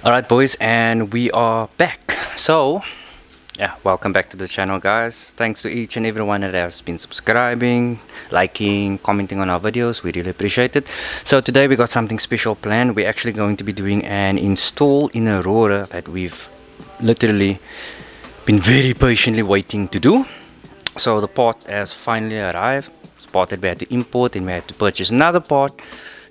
Alright boys, and we are back. So yeah, welcome back to the channel guys. Thanks to each and everyone that has been subscribing, liking, commenting on our videos. We really appreciate it. So today we got something special planned. We're actually going to be doing an install in Aurora that we've literally been very patiently waiting to do. So the part has finally arrived. It's part that we had to import, and we had to purchase another part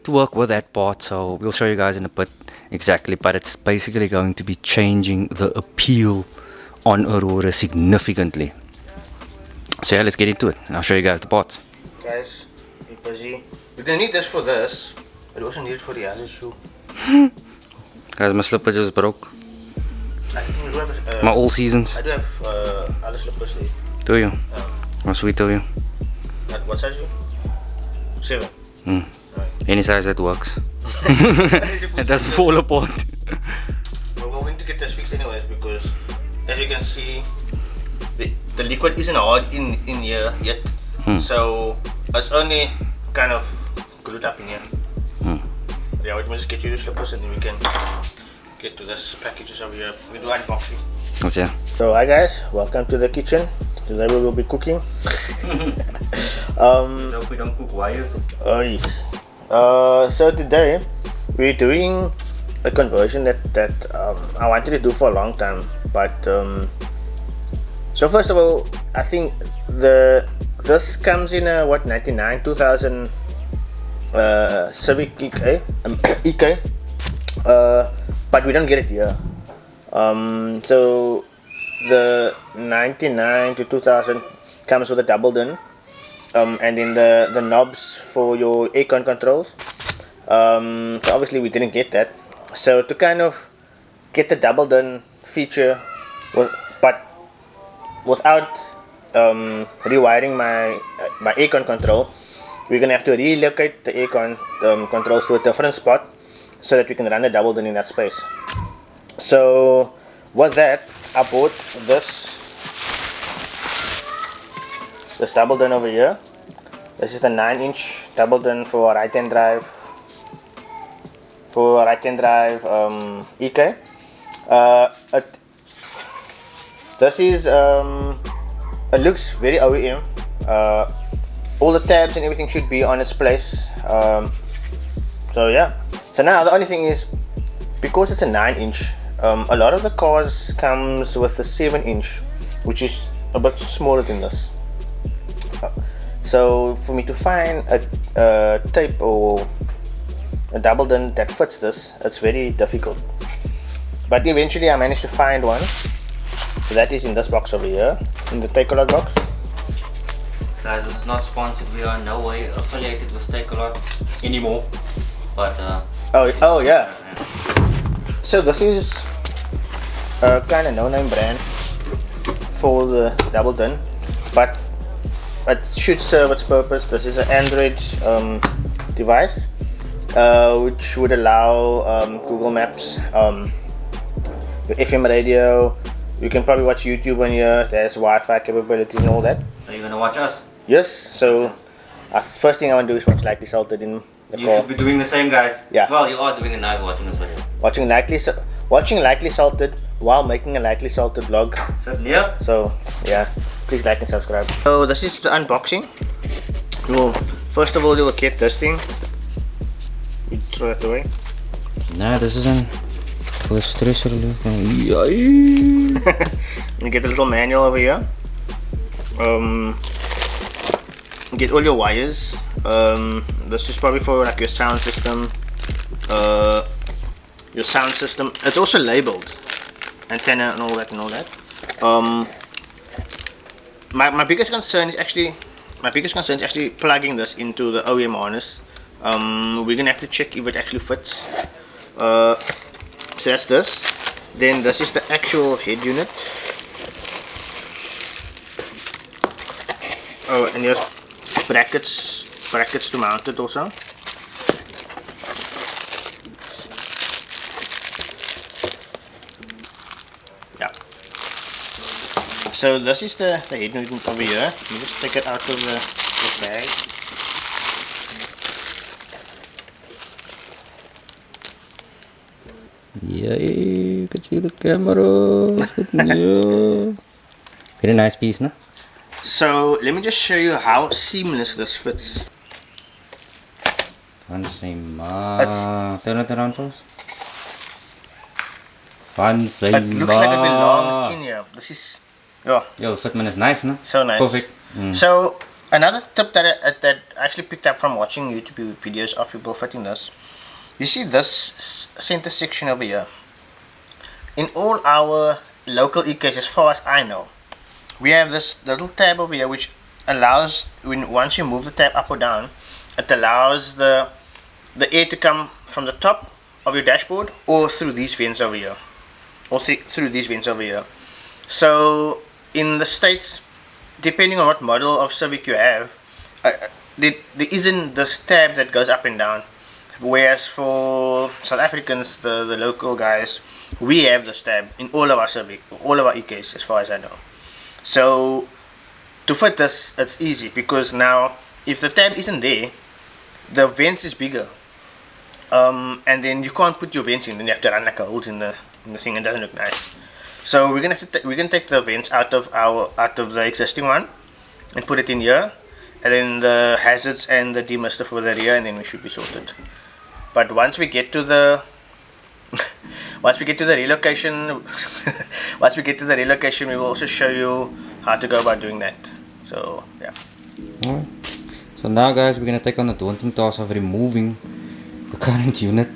to work with that part. So we'll show you guys in a bit exactly, but it's basically going to be changing the appeal on Aurora significantly. So yeah, let's get into it and I'll show you guys the parts. Guys, be busy. We're gonna need this for this, but we also need it for the other shoe. Guys, my slipper just broke. I think we do have my all seasons. I do have other slippers there. Do you? How sweet of you. What size shoe? 7. Right. Any size that works. It It doesn't fall apart. We're going to get this fixed anyways because, as you can see, the liquid isn't hard in here yet. So it's only kind of glued up in here. Yeah, we must get you the slippers and then we can get to this packages over here. We do unboxing. What's yeah? So hi guys, welcome to the kitchen. Today we will be cooking. Hope we don't cook wires. So today we're doing a conversion that I wanted to do for a long time, but so first of all, I think this comes in a 2000 Civic EK, but we don't get it here. So the 99 to 2000 comes with a double din, and then the knobs for your aircon controls. So obviously we didn't get that. So to kind of get the double din feature, but without rewiring my aircon control, we're gonna have to relocate the aircon controls to a different spot so that we can run the double din in that space. So with that, I bought this double din over here. This is the 9-inch double din for right-hand drive. EK. This is it looks very OEM. All the tabs and everything should be on its place. So yeah. So now the only thing is, because it's a 9-inch, a lot of the cars comes with a 7-inch, which is a bit smaller than this. So for me to find a tape or a double din that fits this, it's very difficult. But eventually I managed to find one. So that is in this box over here, in the Takealot box. Guys, it's not sponsored. We are in no way affiliated with Takealot anymore. But oh yeah. So this is a kind of no-name brand for the double din, but it should serve its purpose. This is an Android device, which would allow Google Maps, the FM radio. You can probably watch YouTube on here. There's Wi-Fi capabilities and all that. Are you gonna watch us? Yes. So first thing I want to do is watch Likely Salted in the You car. should be doing the same, guys. Yeah. Well, you are doing it now watching this video. Watching Likely Salted while making a Likely Salted vlog. Yeah. So yeah, please like and subscribe. So this is the unboxing. First of all, you will get this thing. You throw it away. Nah, this isn't for stress relief. You get a little manual over here. You get all your wires. This is probably for like your sound system. It's also labeled antenna and all that. My biggest concern is actually plugging this into the OEM harness. We're gonna have to check if it actually fits. So that's this. Then this is the actual head unit. Oh, and there's brackets to mount it also. Yeah. So this is the head unit over here. You just take it out of the bag. Yeah, you can see the camera. Yeah. Very nice piece, no? So let me just show you how seamless this fits. Van Seyma. Turn it around first. Van Seyma. It looks like it belongs in here. This is, yeah. Yo, fitment is nice, no? So nice. Perfect. So another tip that that I actually picked up from watching YouTube videos of people fitting this. You see this center section over here. In all our local EKs, as far as I know, we have this little tab over here which allows, once you move the tab up or down, it allows the air to come from the top of your dashboard or through these vents over here, or through these vents over here. So in the States, depending on what model of Civic you have, there isn't this tab that goes up and down, whereas for South Africans, the local guys, we have this tab in all of our Civic, all of our EKs, as far as I know. So to fit this, it's easy, because now if the tab isn't there, the vents is bigger, and then you can't put your vents in, then you have to run like a holes in the thing, and it doesn't look nice. So we're gonna take the vents out of the existing one and put it in here, and then the hazards and the demister for the rear, and then we should be sorted. But once we get to the relocation once we get to the relocation, we will also show you how to go about doing that. So yeah. Alright. So now guys, we're gonna take on the daunting task of removing the current unit.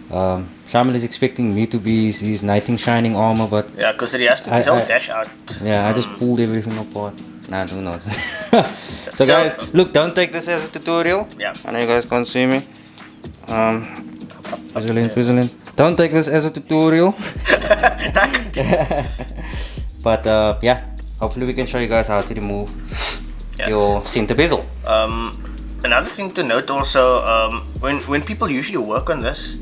Shamil is expecting me to be his knight in shining armor, but Yeah, because he has to his whole dash out. yeah, I just pulled everything apart. Nah, do not. So guys, look, don't take this as a tutorial. Yeah. I know you guys can't see me. Switzerland. Don't take this as a tutorial. But yeah, hopefully we can show you guys how to remove your center bezel. Another thing to note also, when people usually work on this,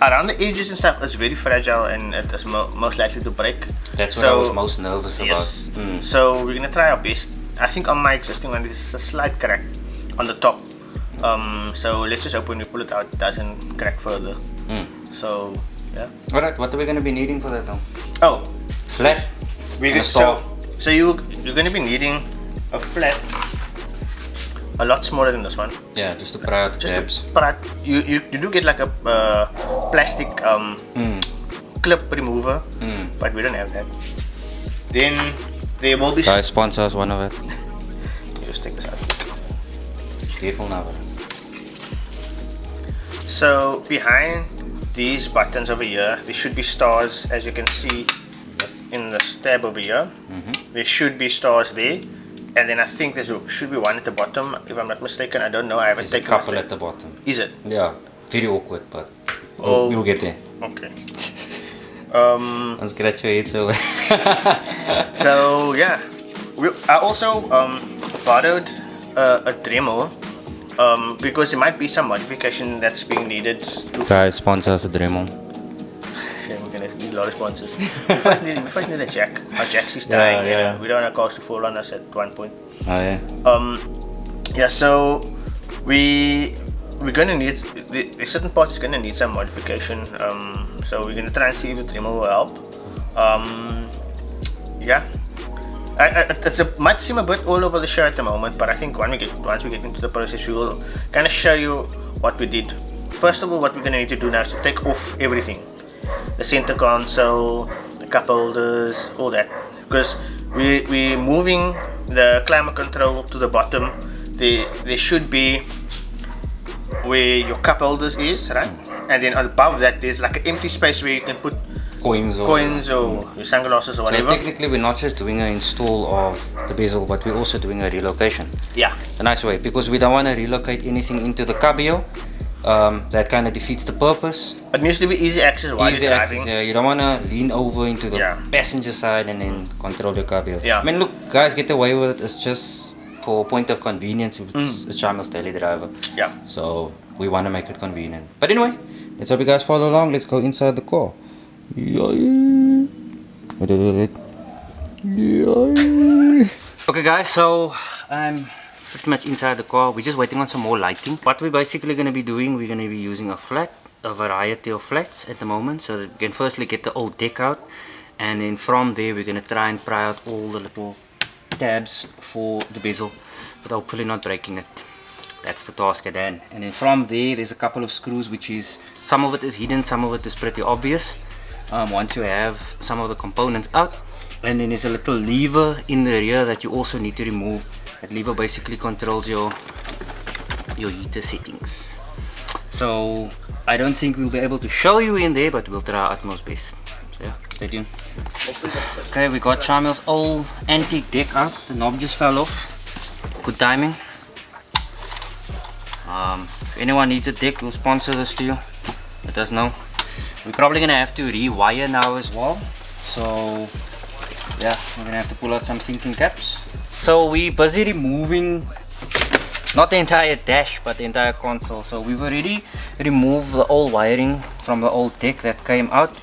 around the edges and stuff, it's very fragile and it is most likely to break. That's what I was most nervous about. So we're gonna try our best. I think on my existing one, there's a slight crack on the top. So let's just hope when we pull it out, it doesn't crack further. So yeah. Alright, what are we gonna be needing for that though? Oh, Flat. So you're gonna be needing a flat, a lot smaller than this one. Yeah, just to pry out the tabs. You do get like a plastic clip remover, but we don't have that. Then there will be. Guys, sponsor us one of it. Just take this out. Careful now. So behind these buttons over here, there should be stars, as you can see in the tab over here. There should be stars there, and then I think there should be one at the bottom, if I'm not mistaken. I don't know. I haven't There's taken a couple at the bottom. Is it? Yeah, very awkward, but we'll get there. Okay. Don't scratch your head so. So yeah, I also borrowed a Dremel, because there might be some modification that's being needed. Guys, sponsor us a Dremel. We're gonna need a lot of sponsors. we first need a jack. Our jack is dying. Yeah. We don't want a cars to fall on us at one point. Oh yeah. Yeah. So we're gonna need the certain parts is gonna need some modification. So we're gonna try and see if the trimmer will help. Yeah. It might seem a bit all over the show at the moment, but I think once we get into the process, we will kind of show you what we did. First of all, what we're gonna need to do now is to take off everything. The center console, the cup holders, all that, because we're moving the climate control to the bottom. There should be where your cup holders is, right? And then above that there's like an empty space where you can put coins or your sunglasses or whatever. So technically we're not just doing an install of the bezel, but we're also doing a relocation. Yeah. A nice way, because we don't want to relocate anything into the cabrio. That kind of defeats the purpose. It needs to be easy access while you're driving. Yeah. You don't want to lean over into the passenger side and then control the cabrio. Yeah. I mean, look, guys get away with it. It's just for point of convenience if it's a Shamil's daily driver. Yeah. So we want to make it convenient. But anyway, let's hope you guys follow along. Let's go inside the car. Okay guys, so I'm pretty much inside the car. We're just waiting on some more lighting. What we're basically going to be doing, we're going to be using a flat a variety of flats at the moment, so that we can firstly get the old deck out, and then from there we're going to try and pry out all the little tabs for the bezel, but hopefully not breaking it. That's the task at hand. And then from there there's a couple of screws, which is, some of it is hidden, some of it is pretty obvious once you have some of the components out. And then there's a little lever in the rear that you also need to remove. That lever basically controls your heater settings. So I don't think we'll be able to show you in there, but we'll try our utmost best. So yeah, stay tuned. Okay, we got Shamil's old antique deck out. The knob just fell off. Good timing. If anyone needs a deck, we'll sponsor this to you. Let us know. We're probably gonna have to rewire now as well. So yeah, we're gonna have to pull out some thinking caps. So we're busy removing not the entire dash, but the entire console. So we've already removed the old wiring from the old deck that came out.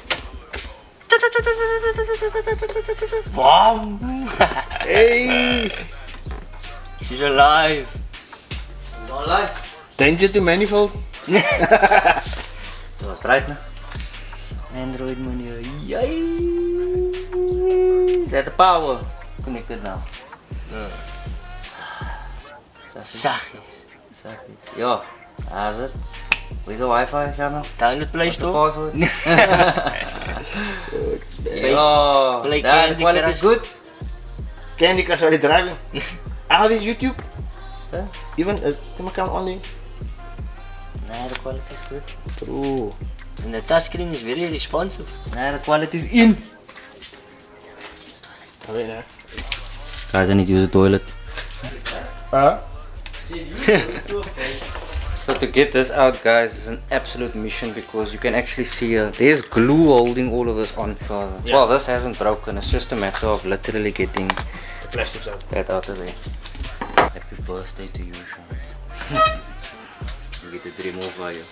Wow! Hey! She's alive! She's not alive! Danger to manifold. Dat was bright, no? Android menu. Yay! Is that the power? Connected now. Zachtjes. Ja, daar is het. Where's the Wi-Fi, Shamil? Down the Play Store. Password? Oh, Play that Candy quality Crush. is good. Candy Crush while you're driving. How is YouTube? Huh? Even can I come only? Nah, the quality is good. True. And the touchscreen is very responsive. Nah, the quality is in. Wait, nah. Guys, I need to use the toilet. So to get this out, guys, is an absolute mission, because you can actually see there's glue holding all of this on. Yeah. Well, this hasn't broken. It's just a matter of literally getting The plastics out. that out of there. Happy birthday to you, Sean. You get it removed by you.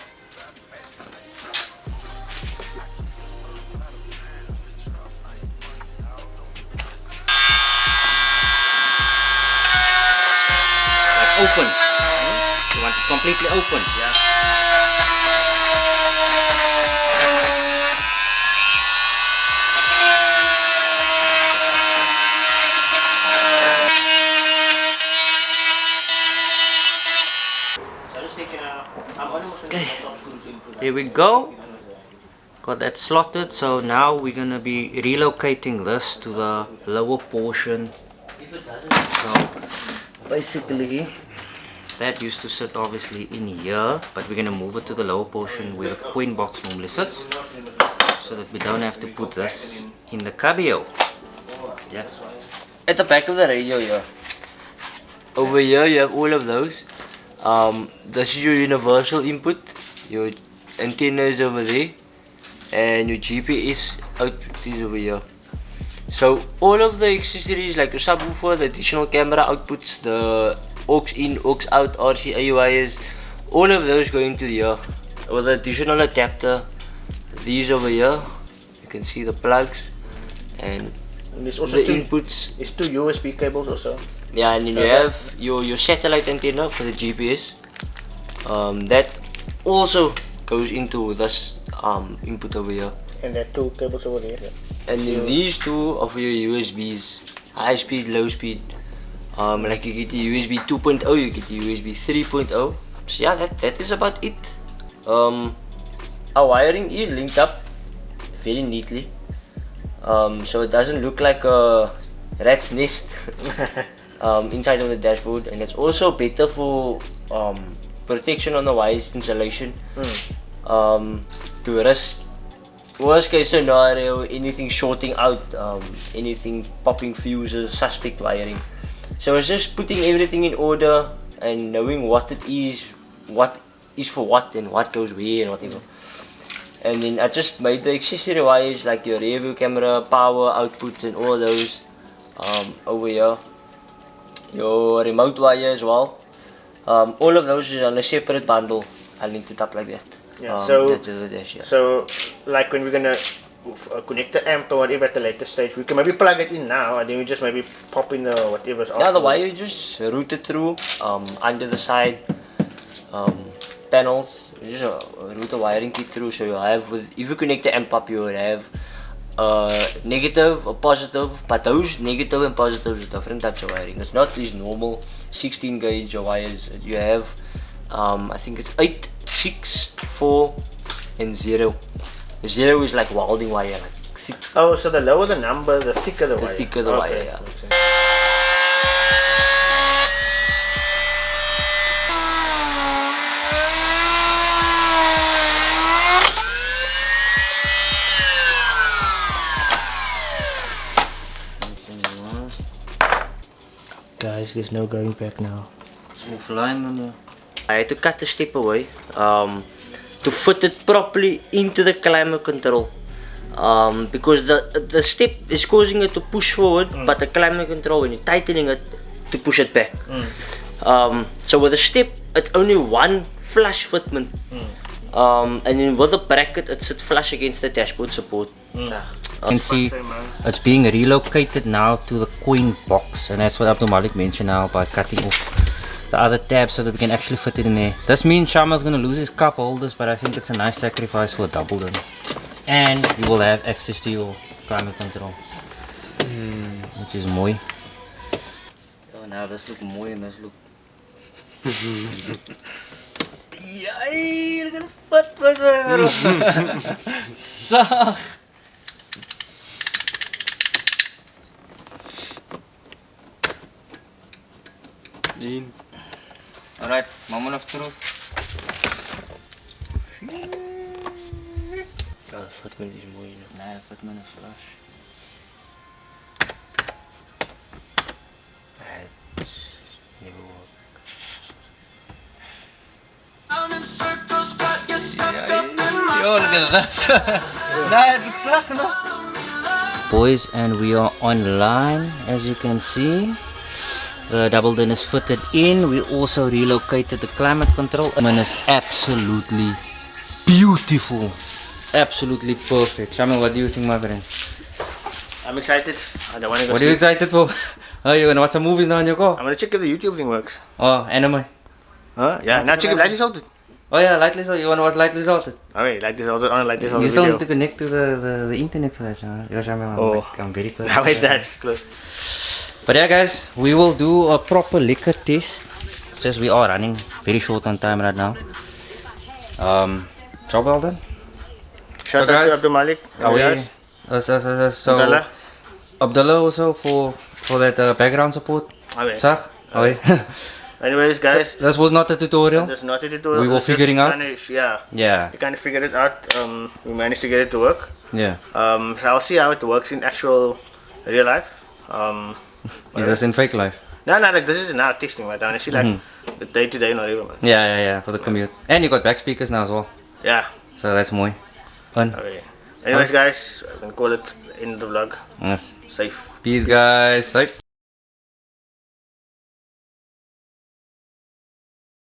Like open. You want it completely open. Yeah. Here we go. Got that slotted, so now we're gonna be relocating this to the lower portion. So basically that used to sit obviously in here, but we're gonna move it to the lower portion where the coin box normally sits, so that we don't have to put this in the cubby-o. Yeah. At the back of the radio here. Over here you have all of those. This is your universal input. Your antenna is over there. And your GPS output is over here. So all of the accessories like your subwoofer, the additional camera outputs, the aux in, aux out, RCA wires, all of those go into here. With the additional adapter, these over here, you can see the plugs and And there's also the two, inputs. it's two USB cables also. Yeah, and then you have your satellite antenna for the GPS. That also goes into this input over here. And there are two cables over there. Yeah. And then these two are for your USBs, high speed, low speed. Like you get the USB 2.0, you get the USB 3.0. So yeah, that is about it. Our wiring is linked up very neatly. So it doesn't look like a rat's nest inside of the dashboard, and it's also better for protection on the wires installation. To risk worst case scenario, anything shorting out, anything popping fuses, suspect wiring. So it's just putting everything in order and knowing what it is, what is for what, and what goes where and whatever. And then I just made the accessory wires like your rear view camera, power outputs, and all those over here. Your remote wire as well. All of those is on a separate bundle. I linked it up like that. Yeah, That's the dash, yeah. so like when we're gonna connect the amp or whatever at the later stage, we can maybe plug it in now and then we just maybe pop in the whatever's Yeah, the wire you just route it through under the side. panels. You just route a wiring kit through. So you have, if you connect the amp up, you will have negative or positive, but those negative and positives are different types of wiring. It's not these normal 16 gauge wires. You have I think it's 8, 6, 4 and 0. 0 is like welding wire, like thick. Oh, so the lower the number, the thicker the wire. The thicker the wire, yeah. Makes sense. Guys, there's no going back now. I had to cut the step away to fit it properly into the climate control, because the step is causing it to push forward, but the climate control, when you're tightening it, to push it back. So with the step, it's only one flush fitment, and then with the bracket, it sits flush against the dashboard support. You can see it's being relocated now to the coin box, and that's what Abdul Malik mentioned now by cutting off the other tabs so that we can actually fit it in there. This means Shamal's gonna lose his cup holders, but I think it's a nice sacrifice for a double done. And you will have access to your climate control, which is mooi. Oh, now this look mooi and this look. Yay, look at the foot. Alright, moment of truth. Ja, de fitment is mooi. Nee, fitment is flush. Never work. Yo, look at that. Nee, ik zag nog. Boys, and we are online, as you can see. The double din is fitted in. We also relocated the climate control, and it's absolutely beautiful, absolutely perfect. Shamil, what do you think, my friend? I'm excited. I don't want to go. What are you excited for? Oh, you're gonna watch some movies now in your car? I'm gonna check if the YouTube thing works. Oh, anime. Huh? Yeah. Now check if Lightly Salted. Oh yeah, Lightly Salted. You wanna watch Lightly Salted? Okay, Lightly Salted. On Lightly Salted. You still video. need to connect to the internet for that, Shamil. Oh. I'm very close. Now wait, that's close. But yeah, guys, we will do a proper liquor test. It's just we are running very short on time right now. Job well done. Shout out guys, to Abdul Malik. Are we? Yes. So Abdullah. Abdullah also for that background support. Okay. Sag? Okay. Anyways, guys, This was not a tutorial. this is not a tutorial. We were This is figuring out. kinda- yeah. Yeah. We kind of figured it out. We managed to get it to work. Yeah. So I'll see how it works in actual real life. Is this in fake life? No, like this is now testing right now. And I see like the day to day, not even, man. Yeah, for the commute. And you got back speakers now as well. Yeah. So that's mooi. Fun. Okay. Anyways, guys, I can call it end of the vlog. Yes. Safe. Peace, guys. Safe.